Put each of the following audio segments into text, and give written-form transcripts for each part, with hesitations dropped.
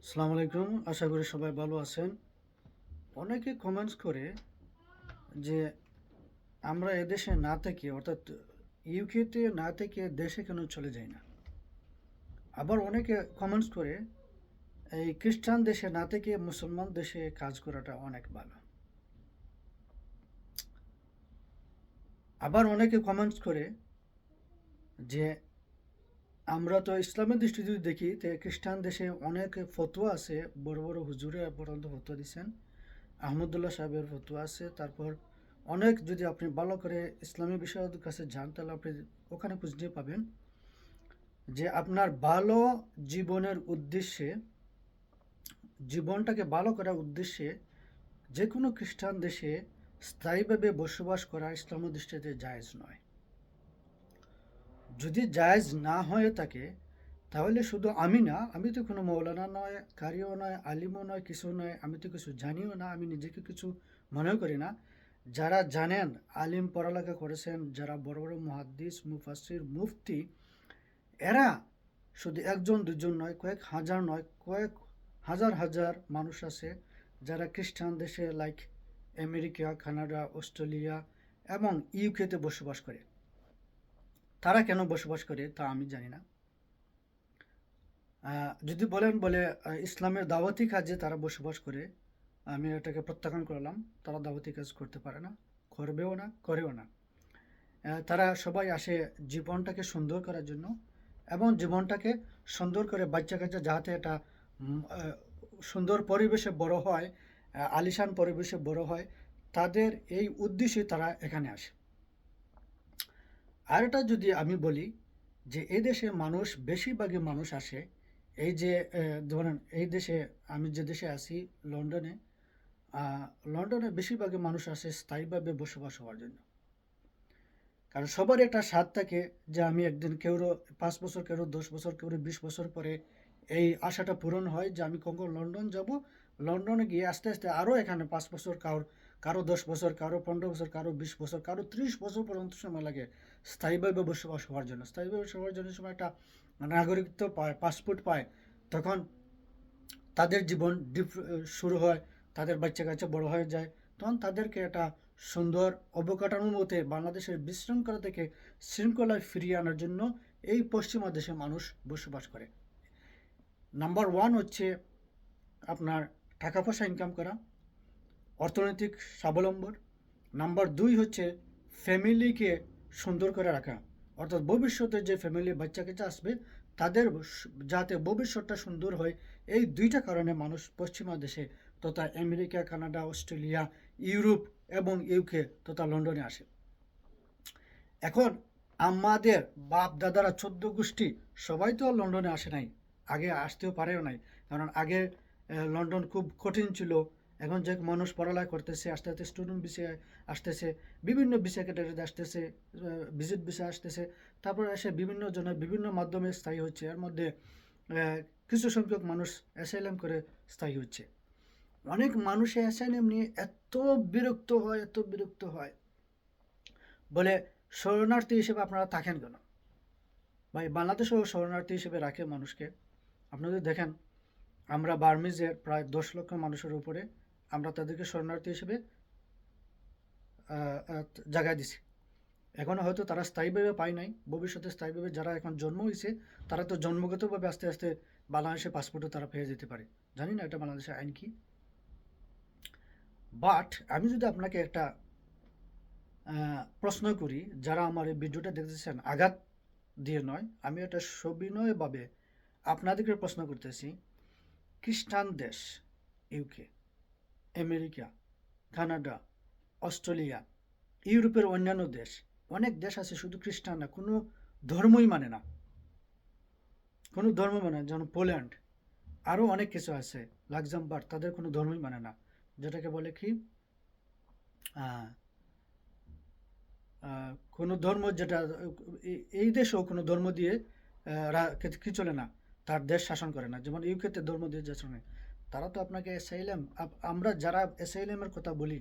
আসসালামু আলাইকুম। আশা করি সবাই ভালো আছেন। অনেকে কমেন্টস করে যে আমরা এদেশে না থেকে অর্থাৎ ইউকেতে না থেকে দেশে কেন চলে যাই না। আবার অনেকে কমেন্টস করে এই খ্রিস্টান দেশে না থেকে মুসলমান দেশে কাজ করাটা অনেক ভালো। আবার অনেকে কমেন্টস করে যে আমরা তো ইসলামের দৃষ্টি যদি দেখি তো খ্রিস্টান দেশে অনেক ফতোয়া আছে, বড় বড় হুজুরে পর্যন্ত ফতোয়া দিচ্ছেন। আহমদুল্লাহ সাহেবের ফতোয়া আছে। তারপর অনেক যদি আপনি ভালো করে ইসলামী বিষয়ের কাছে যান তাহলে আপনি ওখানে খুঁজতে পাবেন যে আপনার ভালো জীবনের উদ্দেশ্যে, জীবনটাকে ভালো করার উদ্দেশ্যে যে কোনো খ্রিস্টান দেশে স্থায়ীভাবে বসবাস করা ইসলামের দৃষ্টিতে জায়েজ নয়। যদি জায়েজ না হয়ে থাকে তাহলে শুধু আমি না, আমি তো কোনো মৌলানা নয়, কারিও নয়, আলিমও নয়, কিছু নয়, আমি তো কিছু জানিও না, আমি নিজেকে কিছু মনেও করি না। যারা জানেন, আলিম পড়ালেখা করেছেন, যারা বড় বড় মুহাদ্দিস, মুফাসসির, মুফতি, এরা শুধু একজন দুজন নয়, কয়েক হাজার নয়, কয়েক হাজার হাজার মানুষ আছে যারা খ্রিস্টান দেশে লাইক আমেরিকা, কানাডা, অস্ট্রেলিয়া এবং ইউকেতে বসবাস করে। তারা কেন বসবাস করে তা আমি জানি না। যদি বলেন বলে ইসলামের দাওয়াতি কাজে তারা বসবাস করে, আমি এটাকে প্রত্যাখ্যান করলাম। তারা দাওয়াতি কাজ করতে পারে না, করবেও না, করেও না। তারা সবাই আসে জীবনটাকে সুন্দর করার জন্য এবং জীবনটাকে সুন্দর করে বাচ্চা কাচ্চা যাতে এটা সুন্দর পরিবেশে বড় হয়, আলিশান পরিবেশে বড় হয়, তাদের এই উদ্দেশ্যে তারা এখানে আসে। আর এটা যদি আমি বলি যে এই দেশে মানুষ, বেশিরভাগই মানুষ আসে এই যে ধরেন এই দেশে, আমি যে দেশে আছি লন্ডনে, লন্ডনে বেশিরভাগই মানুষ আসে স্থায়ীভাবে বসবাস হওয়ার জন্য। কারণ সবার একটা স্বাদ থাকে যে আমি একদিন কেউরো 5 বছর, কেউরো 10 বছর, কেউরো 20 বছর পরে এই আশাটা পূরণ হয় যে আমি কখন লন্ডন যাব, লন্ডনে গিয়ে আস্তে আস্তে আরও এখানে 5 বছর, কারো 10 বছর, কারো 15 বছর, কারো 20 বছর, কারো 30 বছর পর্যন্ত সময় লাগে স্থায়ীভাবে বসবাস হওয়ার জন্য। স্থায়ীভাবে হওয়ার জন্য সময় একটা নাগরিকত্ব পায়, পাসপোর্ট পায়, তখন তাদের জীবন শুরু হয়, তাদের বাচ্চা কাচ্চা বড় হয়ে যায়, তখন তাদেরকে একটা সুন্দর অবকাঠামোর মধ্যে বাংলাদেশের বিশৃঙ্খলা থেকে শৃঙ্খলায় ফিরিয়ে আনার জন্য এই পশ্চিমা দেশে মানুষ বসবাস করে। নাম্বার ওয়ান হচ্ছে আপনার টাকা পয়সা ইনকাম করা, অর্থনৈতিক স্বাবলম্বন। নাম্বার দুই হচ্ছে ফ্যামিলিকে সুন্দর করে রাখা, অর্থাৎ ভবিষ্যতে যে ফ্যামিলি বাচ্চা কাচ্চা আসবে তাদের যাতে ভবিষ্যৎটা সুন্দর হয়। এই দুইটা কারণে মানুষ পশ্চিমা দেশে তথা আমেরিকা, কানাডা, অস্ট্রেলিয়া, ইউরোপ এবং ইউকে তথা লন্ডনে আসে। এখন আমাদের বাপ দাদারা 14 গোষ্ঠী সবাই তো লন্ডনে আসে নাই, আগে আসতেও পারেও নাই। কারণ আগে লন্ডন খুব কঠিন ছিল। এখন যে মানুষ পড়ালেখা করতেছে, আস্তে আস্তে স্টুডেন্ট বিষয়ে আসতেছে, বিভিন্ন বিষয় ক্যাটাগরিতে আসতেছে, ভিজিট বিষয় আসতেছে, তারপর এসে বিভিন্ন জনের বিভিন্ন মাধ্যমে স্থায়ী হচ্ছে। এর মধ্যে কিছু সংখ্যক মানুষ অ্যাসাইলাম করে স্থায়ী হচ্ছে। অনেক মানুষ অ্যাসাইলাম নিয়ে এত বিরক্ত হয়, এত বিরক্ত হয়, বলে শরণার্থী হিসেবে আপনারা থাকেন কেন? ভাই, বাংলাদেশেও শরণার্থী হিসেবে রাখে মানুষকে। আপনাদের দেখেন, আমরা বার্মিজের প্রায় 10 লক্ষ মানুষের উপরে আমরা তাদেরকে শরণার্থী হিসেবে জায়গায় দিছি। এখনও হয়তো তারা স্থায়ীভাবে পায় নাই, ভবিষ্যতে স্থায়ীভাবে যারা এখন জন্ম হয়েছে তারা তো জন্মগতভাবে আস্তে আস্তে বাংলাদেশের পাসপোর্টও তারা পেয়ে যেতে পারে। জানি না এটা বাংলাদেশের আইন কি। বাট আমি যদি আপনাকে একটা প্রশ্ন করি, যারা আমার এই ভিডিওটা দেখতেছেন, আঘাত দিয়ে নয়, আমি এটা সবিনয়ভাবে আপনাদেরকে প্রশ্ন করতেছি। খ্রিস্টান দেশ ইউকে, আমেরিকা, কানাডা, অস্ট্রেলিয়া, ইউরোপের অন্যান্য দেশ, অনেক দেশ আছে শুধু খ্রিস্টান না, কোনো ধর্মই মানে না, কোনো ধর্ম মানে না, যেমন পোল্যান্ড, আরও অনেক কিছু আছে, লাক্সামবার্গ, তাদের কোনো ধর্মই মানে না। যেটাকে বলে কি কোনো ধর্ম, যেটা এই দেশেও কোনো ধর্ম দিয়ে কি চলে না, তার দেশ শাসন করে না। যেমন ইউকেতে ধর্ম দিয়ে শাসন হয়। তারা তো আপনাকে অ্যাসাইলাম, আমরা যারা অ্যাসাইলামের কথা বলি,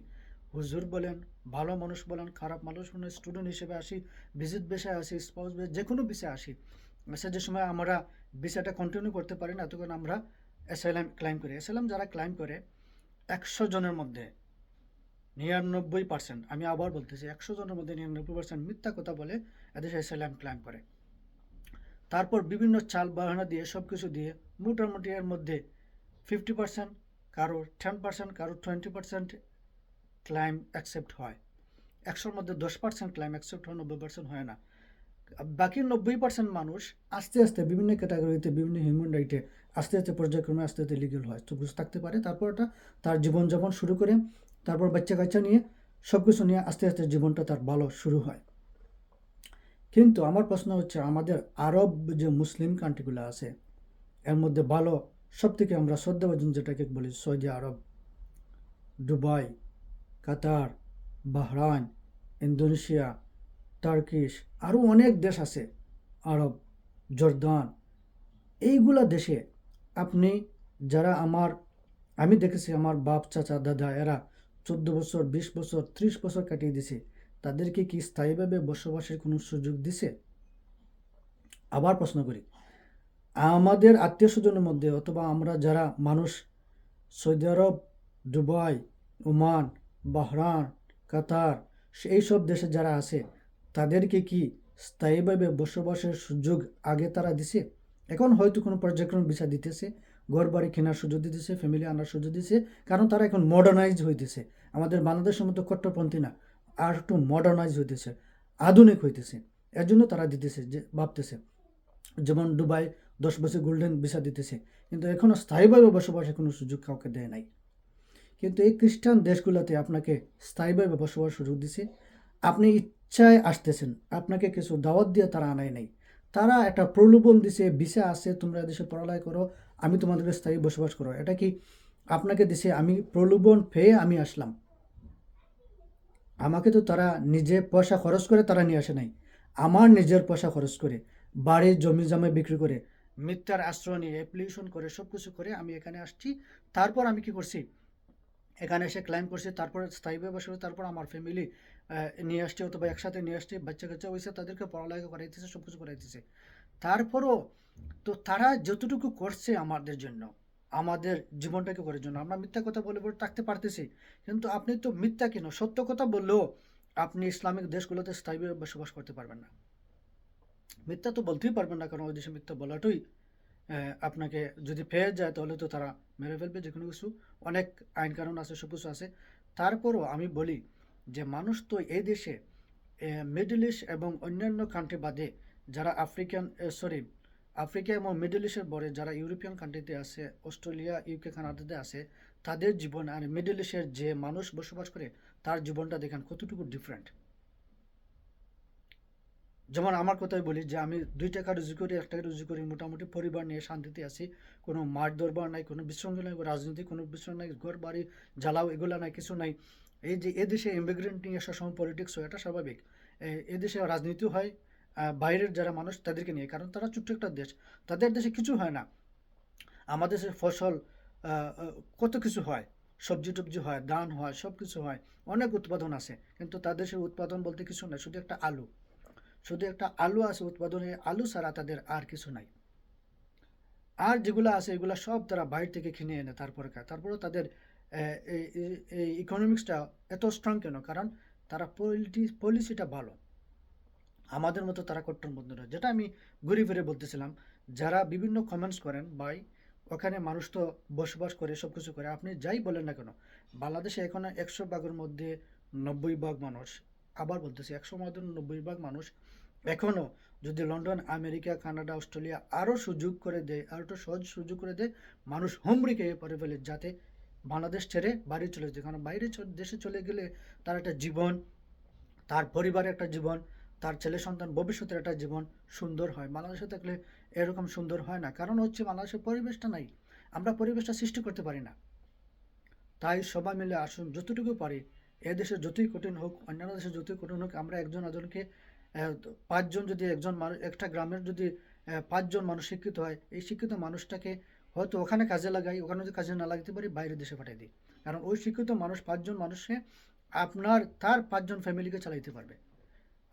হুজুর বলেন, ভালো মানুষ বলেন, খারাপ মানুষ বলেন, স্টুডেন্ট হিসেবে আসি, ভিজিট বিষয়ে আসি, স্পাউস যে কোনো বিষয়ে আসি, সে যে সময় আমরা বিষয়টা কন্টিনিউ করতে পারি না, তখন আমরা অ্যাসাইলাম ক্লাইম করে। অ্যাসাইলাম যারা ক্লাইম করে ১০০ জনের মধ্যে ৯৯%, আমি আবার বলতেছি ১০০ জনের মধ্যে ৯৯% মিথ্যা কথা বলে এদেশে অ্যাসাইলাম ক্লাইম করে। তারপর বিভিন্ন চাল বাহানা দিয়ে সব কিছু দিয়ে মোটামুটি এর মধ্যে 50%, কারো 10%, কারো 20% ক্লাইম অ্যাকসেপ্ট হয়। ১০০-র মধ্যে 10% ক্লাইম অ্যাকসেপ্ট হয়, 90% হয় না। বাকি 90% মানুষ আস্তে আস্তে বিভিন্ন ক্যাটাগরিতে, বিভিন্ন হিউম্যান রাইটে আস্তে আস্তে পর্যায়ক্রমে আস্তে আস্তে লিগ্যাল হয়, তো বুঝে থাকতে পারে। তারপর ওটা তার জীবনযাপন শুরু করে, তারপর বাচ্চা কাচ্চা নিয়ে সব কিছু নিয়ে আস্তে আস্তে জীবনটা তার ভালো শুরু হয়। কিন্তু আমার প্রশ্ন হচ্ছে, আমাদের আরব যে মুসলিম কান্ট্রিগুলো আছে, এর মধ্যে ভালো সব থেকে আমরা শ্রদ্ধাভাজন যেটাকে বলি সৌদি আরব, দুবাই, কাতার, বাহরাইন, ইন্দোনেশিয়া, টার্কিশ, আরও অনেক দেশ আছে আরব, জর্দান, এইগুলা দেশে আপনি যারা আমি দেখেছি আমার বাপ, চাচা, দাদা এরা 14 বছর, 20 বছর, 30 বছর কাটিয়ে দিছে, তাদেরকে কি স্থায়ীভাবে বসবাসের কোনো সুযোগ দিছে? আবার প্রশ্ন করি, আমাদের আত্মীয় স্বজনের মধ্যে অথবা আমরা যারা মানুষ সৌদি আরব, দুবাই, ওমান, বাহরান, কাতার, এই সব দেশে যারা আছে, তাদেরকে কি স্থায়ীভাবে বসবাসের সুযোগ আগে তারা দিছে? এখন হয়তো কোনো পর্যায়ক্রমে ভিসা দিতেছে, ঘর বাড়ি কেনার সুযোগ দিতেছে, ফ্যামিলি আনার সুযোগ দিতেছে, কারণ তারা এখন মডার্নাইজ হইতেছে। আমাদের বাংলাদেশের মতো কট্টরপন্থী না, আর একটু মডার্নাইজ হইতেছে, আধুনিক হইতেছে। এর জন্য তারা দিতেছে, যে ভাবতেছে, যেমন দুবাই 10 বছর গোল্ডেন ভিসা দিতেছে, কিন্তু এখনও স্থায়ীভাবে বসবাসের কোনো সুযোগ কাউকে দেয় নাই। কিন্তু এই খ্রিস্টান দেশগুলোতে আপনাকে স্থায়ীভাবে বসবাস সুযোগ দিছে। আপনি ইচ্ছায় আসতেছেন, আপনাকে কিছু দাওয়াত দিয়ে তারা আনায় নাই। তারা একটা প্রলোভন দিছে, ভিসা আছে, তোমরা দেশে পড়ালেখা করো, আমি তোমাদেরকে স্থায়ী বসবাস করো। এটা কি আপনাকে দিছে? আমি প্রলোভন পেয়ে আমি আসলাম। আমাকে তো তারা নিজে পয়সা খরচ করে তারা নিয়ে আসে নাই, আমার নিজের পয়সা খরচ করে, বাড়ির জমি জমা বিক্রি করে, মিথ্যার আশ্রয় নিয়ে, অ্যাপ্লিকেশন করে, সব কিছু করে আমি এখানে আসছি। তারপর আমি কি করছি, এখানে এসে ক্লাইম করছি, তারপর স্থায়ীভাবে বসে, তারপর আমার ফ্যামিলি নিয়ে আসছে, অথবা একসাথে নিয়ে আসছে, বাচ্চা কাচ্চা হয়েছে, তাদেরকে পড়ালেখা করাইতেছে, সব কিছু করাইতেছে। তারপরও তো তারা যতটুকু করছে আমাদের জন্য, আমাদের জীবনটাকে করার জন্য, আমরা মিথ্যা কথা বলে বলে থাকতে পারতেছি। কিন্তু আপনি তো মিথ্যা কেন, সত্য কথা বললেও আপনি ইসলামিক দেশগুলোতে স্থায়ীভাবে বসবাস করতে পারবেন না। মিথ্যা তো বলতেই পারবেন না, কারণ ওই দেশে মিথ্যা বলাটাই আপনাকে যদি পেয়ে যায় তাহলে তো তারা মেরে ফেলবে, যে কোনো কিছু, অনেক আইন কানুন আছে, সব কিছু আছে। তারপরও আমি বলি যে মানুষ তো এই দেশে মিডল ইস্ট এবং অন্যান্য কান্ট্রি বাদে যারা আফ্রিকা এবং মিডল ইস্টের পরে যারা ইউরোপিয়ান কান্ট্রিতে আছে, অস্ট্রেলিয়া, ইউকে, কানাডাতে আছে, তাদের জীবন আর মিডল ইস্টের যে মানুষ বসবাস করে তার জীবনটা দেখেন কতটুকু ডিফারেন্ট। যেমন আমার কথাই বলি যে আমি 2 টাকা রুজি করি, 1 টাকা রুজি করি, মোটামুটি পরিবার নিয়ে শান্তিতে আছি, কোনো মার দরবার নাই, কোনো বিশৃঙ্খলা নাই, রাজনীতি কোনো বিষয় নাই, ঘর বাড়ি জ্বালাও এগুলো নাই, কিছু নাই। এই যে এদেশে ইমিগ্রেন্ট নিয়ে সবসময় পলিটিক্স হয়, এটা স্বাভাবিক। এদেশে রাজনীতিও হয় বাইরের যারা মানুষ তাদেরকে নিয়ে, কারণ তারা ছোট্ট একটা দেশ, তাদের দেশে কিছু হয় না। আমাদের দেশে ফসল কত কিছু হয়, সবজি টবজি হয়, ধান হয়, সব কিছু হয়, অনেক উৎপাদন আছে, কিন্তু তাদের দেশের উৎপাদন বলতে কিছু নাই, শুধু একটা আলু আছে উৎপাদনে, আলু ছাড়া তাদের আর কিছু নাই। আর যেগুলো আছে এগুলো সব তারা বাইরে থেকে কিনে এনে তারপরে খায়। তারপরেও তাদের এই ইকোনমিক্সটা এত স্ট্রং কেন? কারণ তারা পলিসিটা ভালো, আমাদের মতো তারা কট্টরপন্থী নয়। যেটা আমি ঘুরে ফিরে বলতেছিলাম, যারা বিভিন্ন কমেন্টস করেন ভাই, ওখানে মানুষ তো বসবাস করে, সব কিছু করে, আপনি যাই বলেন না কেন, বাংলাদেশে এখন 100 ভাগের মধ্যে 90 ভাগ মানুষ, আবার বলতেছি 100 ভাগের 90 ভাগ মানুষ এখনও যদি লন্ডন, আমেরিকা, কানাডা, অস্ট্রেলিয়া আরও সুযোগ করে দেয়, আরও একটু সহজ সুযোগ করে দেয়, মানুষ হুমড়ি খেয়ে পড়ে ফেলে যাতে বাংলাদেশ ছেড়ে বাইরে চলে যেতে। কারণ বাইরে দেশে চলে গেলে তার একটা জীবন, তার পরিবারের একটা জীবন, তার ছেলে সন্তান ভবিষ্যতের একটা জীবন সুন্দর হয়। বাংলাদেশে থাকলে এরকম সুন্দর হয় না, কারণ হচ্ছে বাংলাদেশের পরিবেশটা নাই, আমরা পরিবেশটা সৃষ্টি করতে পারি না। তাই সবাই মিলে আসুন, যতটুকু পারি, এদেশে যতই কঠিন হোক, অন্যান্য দেশে যতই কঠিন হোক, আমরা একজন একজনকে 5 জন যদি একজন মানুষ, একটা গ্রামের যদি 5 জন মানুষ শিক্ষিত হয়, এই শিক্ষিত মানুষটাকে হয়তো ওখানে কাজে লাগাই, ওখানে যদি কাজে না লাগাতে পারি বাইরের দেশে পাঠিয়ে দিই, কারণ ওই শিক্ষিত মানুষ 5 জন মানুষে তার 5 জন ফ্যামিলিকে চালাইতে পারবে।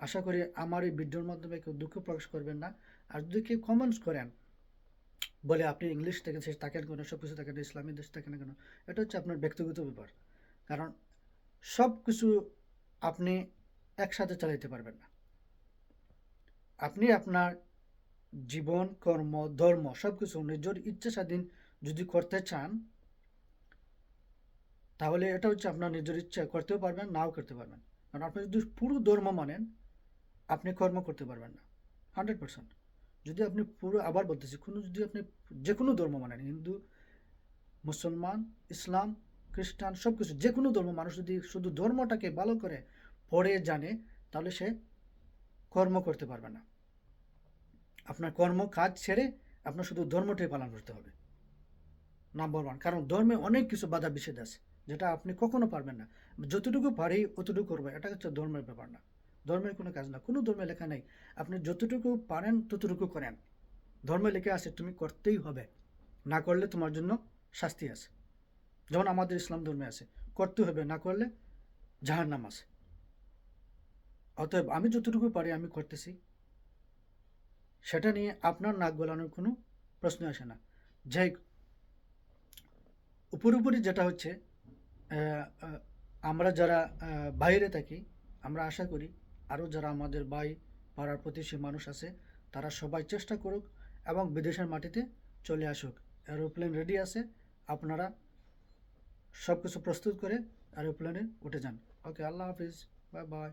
আশা করি আমার এই ভিডিওর মাধ্যমে কেউ দুঃখ প্রকাশ করবেন না। আর যদি কেউ কমেন্টস করেন বলে আপনি ইংলিশ থেকে সে থাকেন কেন, সব কিছু থাকেন, ইসলামী দেশ থাকেন না কেন, এটা হচ্ছে আপনার ব্যক্তিগত ব্যাপার। কারণ সব কিছু আপনি একসাথে চালাইতে পারবেন না। আপনি আপনার জীবন, কর্ম, ধর্ম সব কিছু নিজের ইচ্ছা স্বাধীন যদি করতে চান, তাহলে এটা হচ্ছে আপনার নিজের ইচ্ছা, করতেও পারবেন, নাও করতে পারবেন। কারণ আপনি যদি পুরো ধর্ম মানেন, আপনি কর্ম করতে পারবেন না 100%। যদি আপনি পুরো, আবার বলতেছি, কোনো যদি আপনি যে কোনো ধর্ম মানেন, হিন্দু, মুসলমান, ইসলাম, খ্রিস্টান, সব কিছু যে কোনো ধর্ম, মানুষ যদি শুধু ধর্মটাকে ভালো করে পড়ে জানে, তাহলে সে কর্ম করতে পারবে না। আপনার কর্ম কাজ ছেড়ে আপনার শুধু ধর্মটাই পালন করতে হবে, নাম্বার ওয়ান। কারণ ধর্মে অনেক কিছু বাধা নিষেধ আছে, যেটা আপনি কখনো পারবেন না। যতটুকু পারি অতটুকু করবো, এটা হচ্ছে ধর্মের ব্যাপার না, ধর্মের কোনো কাজ না। কোনো ধর্মে লেখা নেই আপনি যতটুকু পারেন ততটুকু করেন। ধর্মে লেখা আছে তুমি করতেই হবে, না করলে তোমার জন্য শাস্তি আছে। যেমন আমাদের ইসলাম ধর্মে আছে করতে হবে, না করলে জাহান্নাম আছে। অতএব আমি যতটুকু পারি আমি করতেছি, সেটা নিয়ে আপনার নাক গলানোর কোনো প্রশ্ন আসে না। যাই, উপরি যেটা হচ্ছে, আমরা যারা বাইরে থাকি, আমরা আশা করি আরও যারা আমাদের ভাই, পাড়ার প্রতিবেশী মানুষ আছে, তারা সবাই চেষ্টা করুক এবং বিদেশের মাটিতে চলে আসুক। এরোপ্লেন রেডি আছে, আপনারা সব কিছু প্রস্তুত করে এরোপ্লেনে উঠে যান। ওকে, আল্লাহ হাফিজ, বাই বাই।